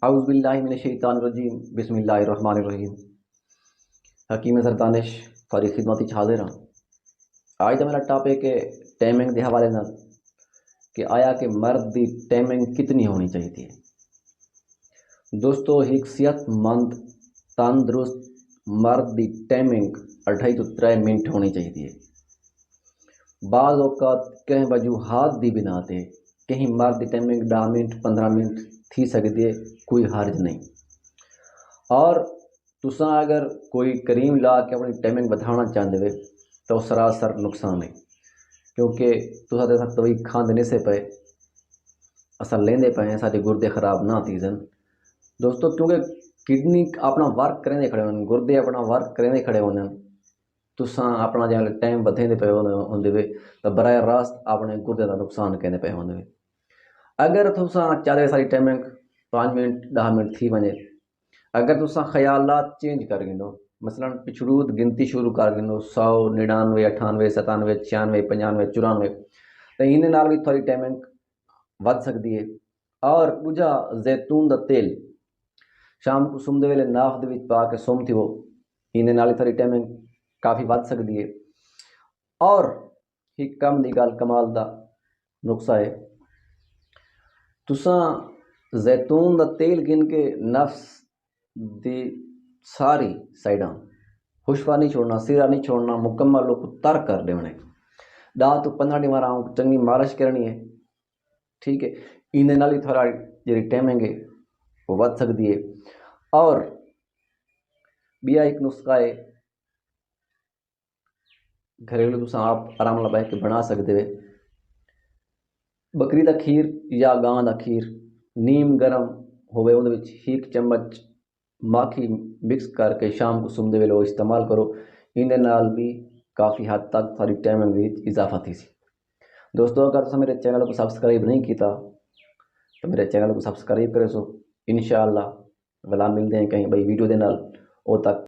औज़ुबिल्लाहिमिनश्शैतानिर्रजीम बिस्मिल्लाहिर्रहमानिर्रहीम। हकीम सरतानिश सारी खिदमत हाजिर हाँ। आज का मेरा टॉपिक है टाइमिंग के हवाले नाल कि आया कि मर्द की टाइमिंग कितनी होनी चाहिए। दोस्तों, एक सेहतमंद तंदुरुस्त मर्द की टाइमिंग 2.5 तो 3 मिनट होनी चाहिए। बाज़ औकात कहीं वजूहात की बिना ते कहीं मर्द की टाइमिंग 10 मिनट 15 मिनट थी सकती है, कोई हर्ज नहीं। और तुसा अगर कोई करीम ला के अपनी टाइमिंग बढ़ाना चाहते हो तो सरासर नुकसान है, क्योंकि तुसा तो तभी खांदे नहीं से पे असा लेंदे पे हैं सारे गुर्दे खराब ना थीजन दोस्तों, क्योंकि किडनी अपना वर्क करेंदे खड़े होने, गुर्दे अपना वर्क करेंदे खड़े होने। तुसा अपना जो टाइम बधेंदे पे होंदे वे तो बराह रास्त अपने गुर्दे का नुकसान कहते पे होंदे वे। अगर तुसा चाहते सारी टाइमिंग 5 मिनट 10 मिनट थी वने, अगर तुसा ख्यालात चेंज कर गिनो, मसलन पिछड़ूद गिनती शुरू कर गिनो 100 99 98 97 96 95 94, तो इन नाल भी थोड़ी टाइमिंग वध सकती है। और दूजा जैतून का तेल शाम को सुमते वेले नाक दे विच पा के सुम थी वो, इन नाल थोड़ी टाइमिंग काफ़ी वध सकती है। और एक कम की गल कमाल का नुस्खा है, तुसा जैतून का तेल गिन के नफ्स दी सारी साइडां खुशबा नहीं छोड़ना, सिरा नहीं छोड़ना, मुकम्मल लोग तर कर देने 10 तो 15 दिन मारा चंगी मालिश करनी है। ठीक है, इन नाल ही थोड़ा जी टाइमिंग है वो वध सकती है। और बिया एक नुस्खा है घरेलू तुसा आप आराम नाल बैठ के बना सकते हो। बकरी का खीर या गां का खीर नीम गर्म होवे उहदे विच 1 चम्मच माखी मिक्स करके शाम को सुमते वेले इस्तेमाल करो, इन नाल भी काफ़ी हद तक सारी टाइमिंग में इजाफा थी सी। दोस्तों, अगर तुम मेरे चैनल को सब्सक्राइब नहीं किया तो मेरे चैनल को सब्सक्राइब करे सो। इंशाअल्लाह वला मिलते हैं कहीं भाई वीडियो दे नाल। ओ तक